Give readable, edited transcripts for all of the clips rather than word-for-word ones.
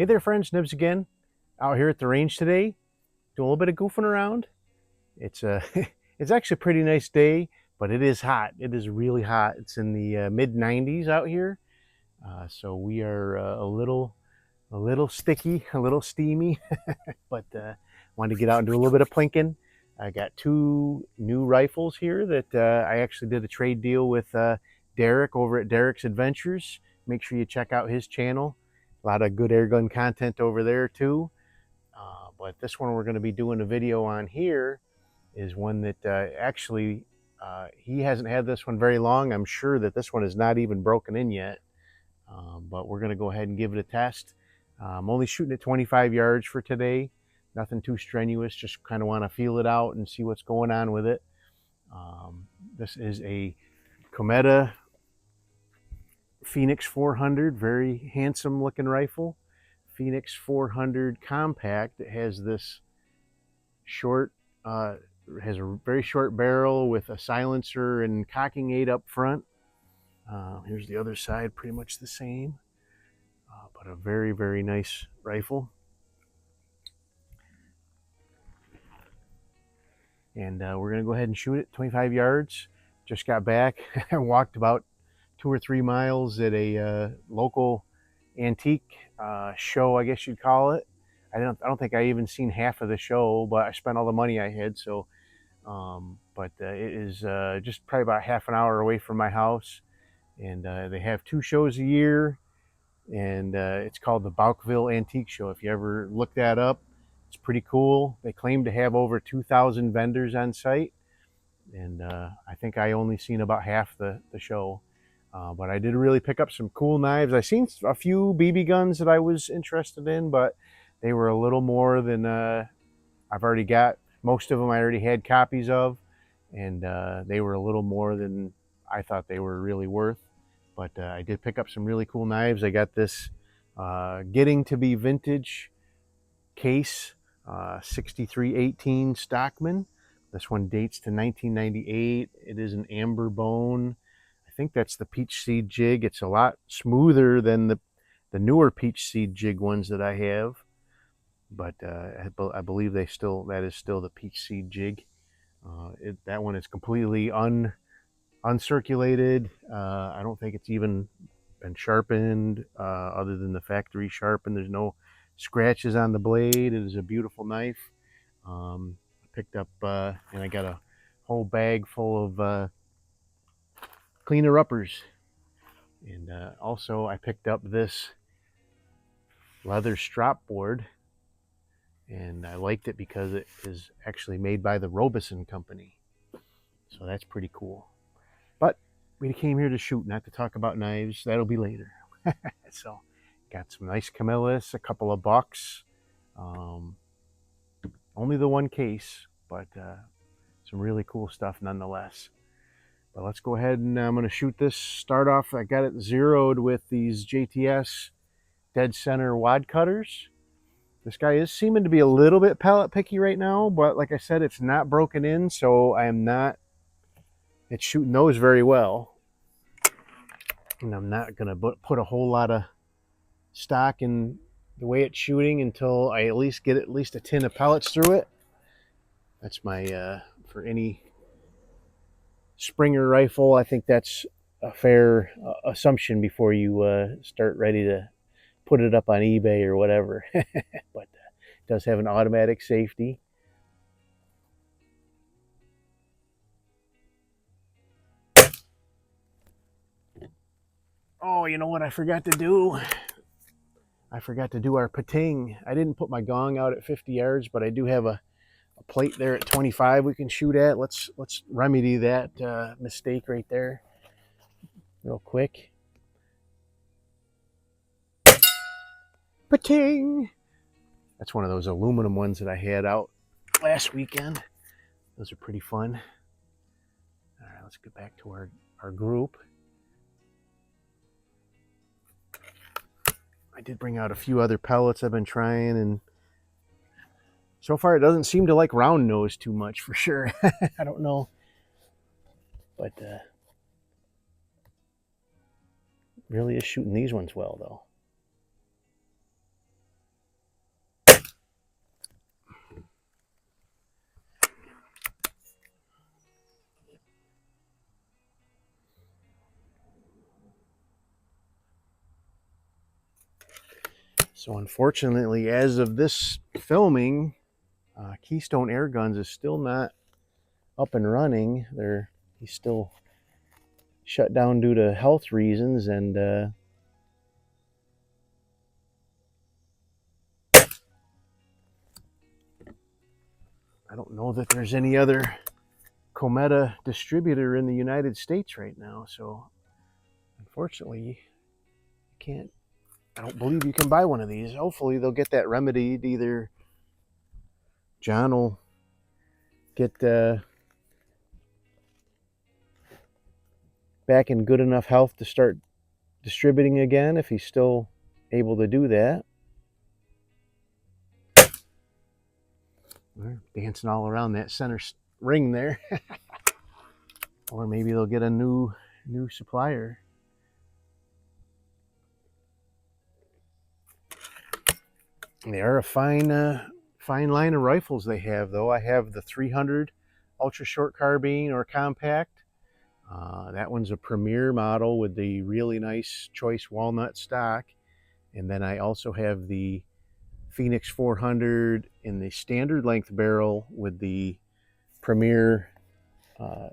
Hey there friends, Nibs again. Out here at the range today, doing a little bit of goofing around. It's it's actually a pretty nice day, but it is hot. It is really hot. It's in the mid 90s out here. So we are a little sticky, a little steamy, but wanted to get out and do a little bit of plinking. I got two new rifles here that I actually did a trade deal with Derek over at Derek's Adventures. Make sure you check out his channel. A lot of good airgun content over there too. But this one we're going to be doing a video on here is one that actually he hasn't had this one very long. I'm sure that this one is not even broken in yet. But we're going to go ahead and give it a test. I'm only shooting at 25 yards for today. Nothing too strenuous, just kind of want to feel it out and see what's going on with it. This is a Cometa Fenix 400, very handsome looking rifle. Fenix 400 compact. It has this short, has a very short barrel with a silencer and cocking aid up front. Here's the other side, pretty much the same, but a very, very nice rifle. And we're going to go ahead and shoot it 25 yards. Just got back. I walked about 2 or 3 miles at a local antique show, I guess you'd call it. I don't think I even seen half of the show, but I spent all the money I had. So, but it is just probably about half an hour away from my house, and they have 2 shows a year, and it's called the Bouckville Antique Show. If you ever look that up, it's pretty cool. They claim to have over 2,000 vendors on site, and I think I only seen about half the show. But I did really pick up some cool knives. I seen a few BB guns that I was interested in, but they were a little more than I've already got. Most of them I already had copies of, and they were a little more than I thought they were really worth. But I did pick up some really cool knives. I got this getting to be vintage case, 6318 Stockman. This one dates to 1998. It is an amber bone. I think that's the peach seed jig. It's a lot smoother than the newer peach seed jig ones that I have, but I believe that is still the peach seed jig. That one is completely uncirculated. I don't think it's even been sharpened, other than the factory sharpen. There's no scratches on the blade. It is a beautiful knife. I picked up and I got a whole bag full of cleaner uppers, and also I picked up this leather strap board, and I liked it because it is actually made by the Robeson company, so that's pretty cool. But we came here to shoot, not to talk about knives. That'll be later. So got some nice Camillus, a couple of bucks, only the one case, but some really cool stuff nonetheless. But let's go ahead and I'm going to shoot this. Start off, I got it zeroed with these JTS dead center wad cutters. This guy is seeming to be a little bit pellet picky right now, but like I said, it's not broken in, so it's shooting those very well. And I'm not going to put a whole lot of stock in the way it's shooting until I at least get at least a tin of pellets through it. That's my, for any Springer rifle, I think that's a fair assumption before you start ready to put it up on eBay or whatever. But it does have an automatic safety. Oh, you know what I forgot to do? I forgot to do our pating. I didn't put my gong out at 50 yards, but I do have a plate there at 25 we can shoot at. Let's remedy that mistake right there real quick. Pating! That's one of those aluminum ones that I had out last weekend. Those are pretty fun. All right, let's get back to our group. I did bring out a few other pellets I've been trying, and so far it doesn't seem to like round nose too much, for sure. I don't know, but really is shooting these ones well though. So unfortunately, as of this filming, Keystone Air Guns is still not up and running. He's still shut down due to health reasons, and I don't know that there's any other Cometa distributor in the United States right now. So unfortunately, you can't. I don't believe you can buy one of these. Hopefully, they'll get that remedied. Either John will get back in good enough health to start distributing again, if he's still able to do that. They're dancing all around that center ring there. Or maybe they'll get a new supplier. They are a fine line of rifles they have, though. I have the 300 ultra short carbine or compact. That one's a premier model with the really nice choice walnut stock. And then I also have the Fenix 400 in the standard length barrel with the premier, and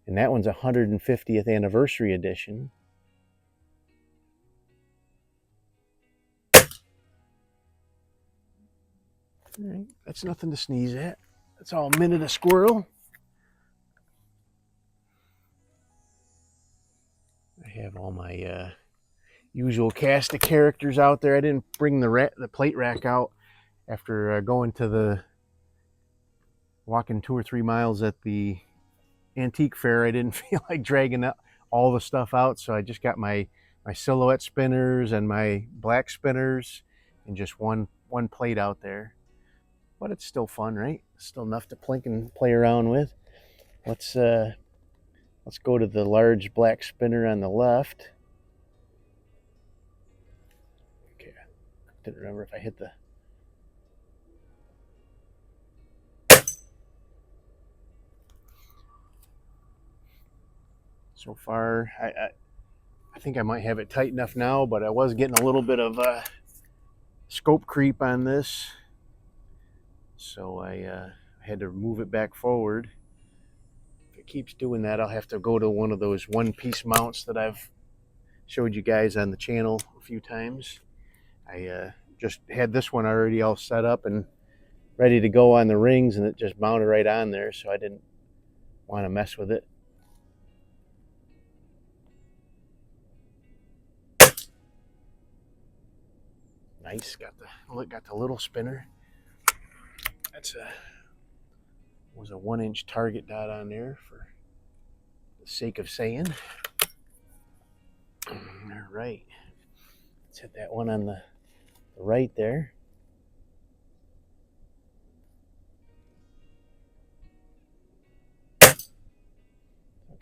that one's 150th anniversary edition. All right, that's nothing to sneeze at. That's all minute a squirrel. I have all my usual cast of characters out there. I didn't bring the plate rack out after walking 2 or 3 miles at the antique fair. I didn't feel like dragging all the stuff out, so I just got my silhouette spinners and my black spinners and just one plate out there. But it's still fun, right? Still enough to plink and play around with. Let's go to the large black spinner on the left. Okay, didn't remember if I hit the... So far, I think I might have it tight enough now, but I was getting a little bit of scope creep on this. So I had to move it back forward. If it keeps doing that, I'll have to go to one of those one-piece mounts that I've showed you guys on the channel a few times. I just had this one already all set up and ready to go on the rings, and it just mounted right on there, so I didn't want to mess with it. Nice, got the little spinner. That's was a 1-inch target dot on there for the sake of saying. All right, let's hit that one on the right there. It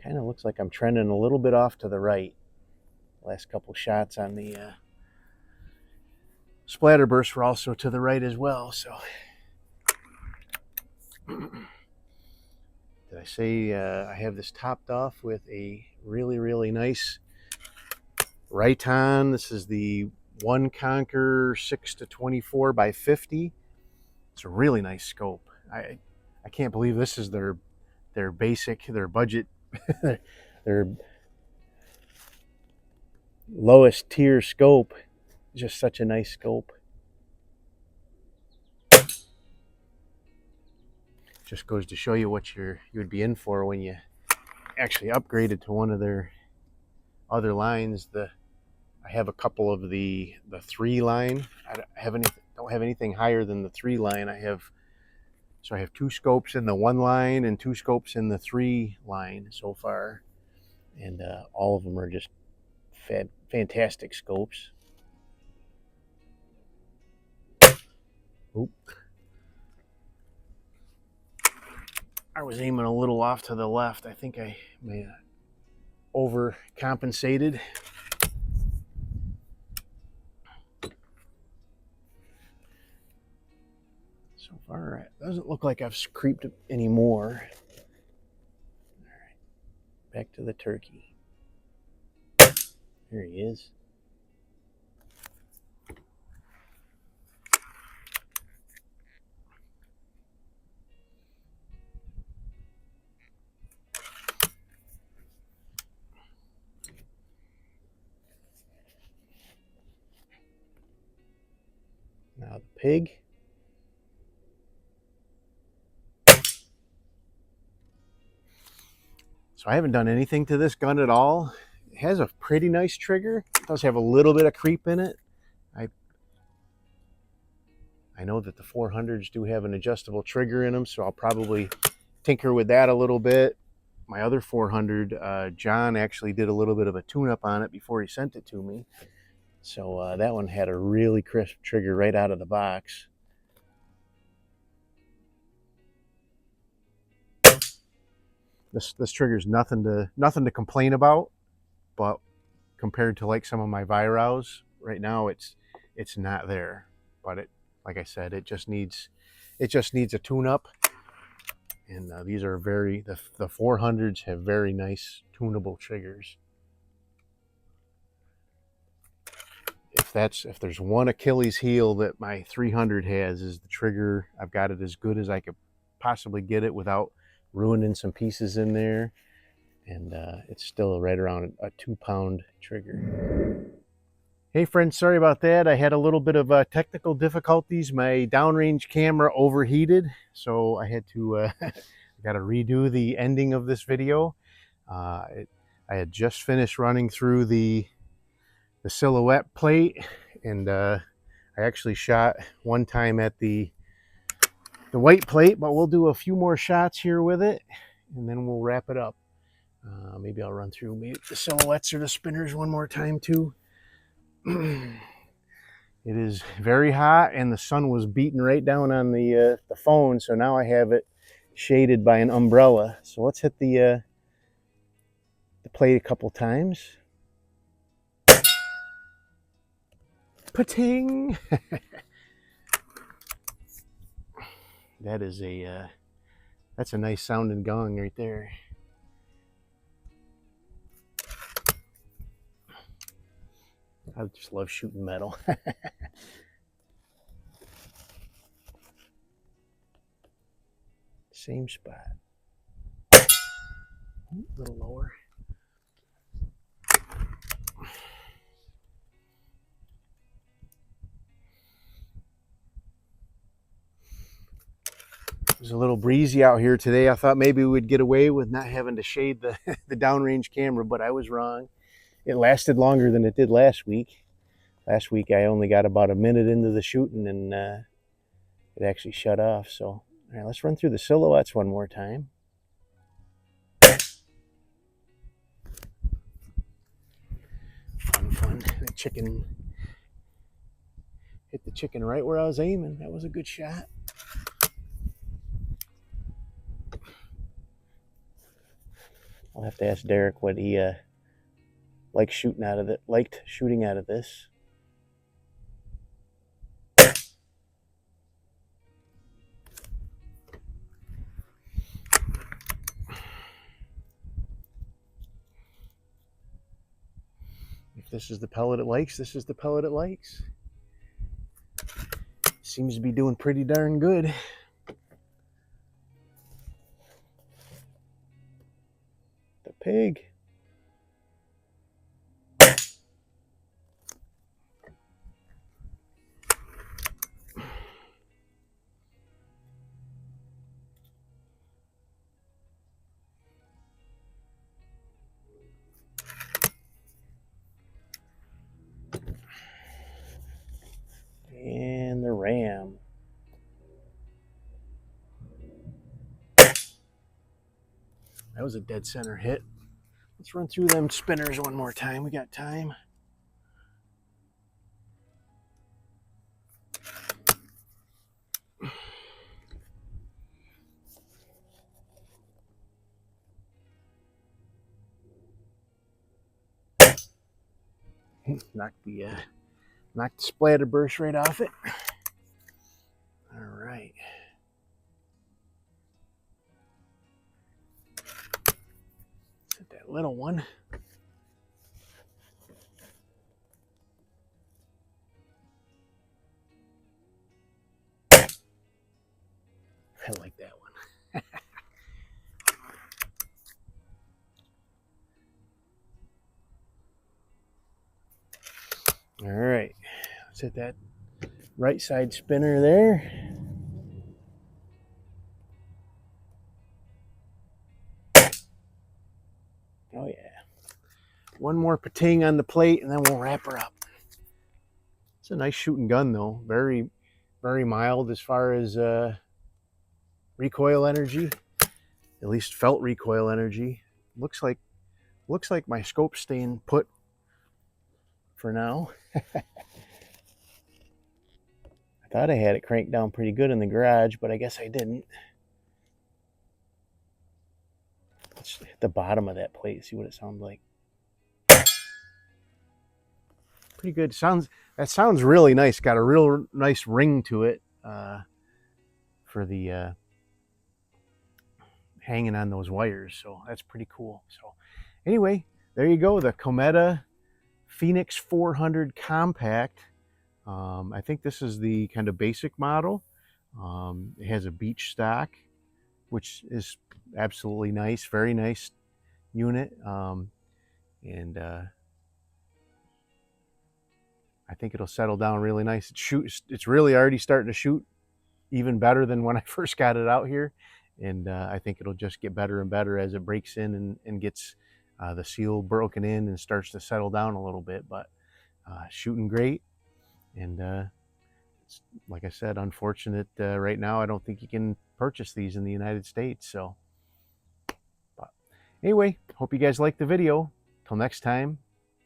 kind of looks like I'm trending a little bit off to the right. Last couple shots on the splatterbursts were also to the right as well. So did I say I have this topped off with a really nice Riton? This is the One Conquer 6-24 by 50. It's a really nice scope. I can't believe this is their basic, their budget, their lowest tier scope. Just such a nice scope. Just goes to show you what you would be in for when you actually upgraded to one of their other lines. I have a couple of the 3 line. I don't have anything higher than the 3 line. I have 2 scopes in the 1 line and 2 scopes in the 3 line so far, and all of them are just fantastic scopes. Oop. I was aiming a little off to the left. I think I may have overcompensated. So far, it doesn't look like I've creeped anymore. All right, back to the turkey. Here he is. pig. So I haven't done anything to this gun at all. It has a pretty nice trigger. It does have a little bit of creep in it. I know that the 400s do have an adjustable trigger in them, so I'll probably tinker with that a little bit. My other 400, John actually did a little bit of a tune-up on it before he sent it to me. So that one had a really crisp trigger right out of the box. This trigger's nothing to complain about, but compared to like some of my Virows right now, it's not there. But it, like I said, it just needs a tune-up. And these are the 400s have very nice tunable triggers. If there's one Achilles heel that my 300 has, is the trigger. I've got it as good as I could possibly get it without ruining some pieces in there. And it's still right around a 2-pound trigger. Hey friends, sorry about that. I had a little bit of technical difficulties. My downrange camera overheated, so I had to got to redo the ending of this video. I had just finished running through the silhouette plate, and I actually shot one time at the white plate, but we'll do a few more shots here with it, and then we'll wrap it up. Maybe I'll run through maybe the silhouettes or the spinners one more time too. It is very hot, and the sun was beating right down on the phone, so now I have it shaded by an umbrella. So let's hit the plate a couple times. Pa-ting! That is that's a nice sounding gong right there. I just love shooting metal. Same spot. A little lower. It was a little breezy out here today. I thought maybe we'd get away with not having to shade the downrange camera, but I was wrong. It lasted longer than it did last week. Last week I only got about a minute into the shooting, and it actually shut off. So, all right, let's run through the silhouettes one more time. Fun. The chicken hit the chicken right where I was aiming. That was a good shot. I'll have to ask Derek what he liked shooting out of this. If this is the pellet it likes, this is the pellet it likes. Seems to be doing pretty darn good. The pig. And the ram. That was a dead center hit. Let's run through them spinners one more time. We got time. Knocked the splatter burst right off it. All right. Let's hit that little one. I like that one. All right, let's hit that right side spinner there. Oh yeah. One more pating on the plate and then we'll wrap her up. It's a nice shooting gun though. Very, very mild as far as recoil energy. At least felt recoil energy. Looks like my scope's staying put for now. I thought I had it cranked down pretty good in the garage, but I guess I didn't. Let's hit the bottom of that plate, see what it sounds like. Pretty good. That sounds really nice. Got a real nice ring to it for the hanging on those wires. So that's pretty cool. So anyway, there you go. The Cometa Fenix 400 Compact. I think this is the kind of basic model. It has a beach stock, which is absolutely nice. Very nice unit. And I think it'll settle down really nice. It's really already starting to shoot even better than when I first got it out here. And I think it'll just get better and better as it breaks in and gets the seal broken in and starts to settle down a little bit. But shooting great. And it's, like I said, unfortunate right now. I don't think you can purchase these in the United States. So, but anyway, hope you guys liked the video. Till next time,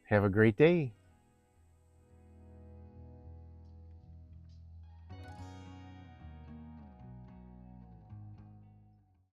have a great day.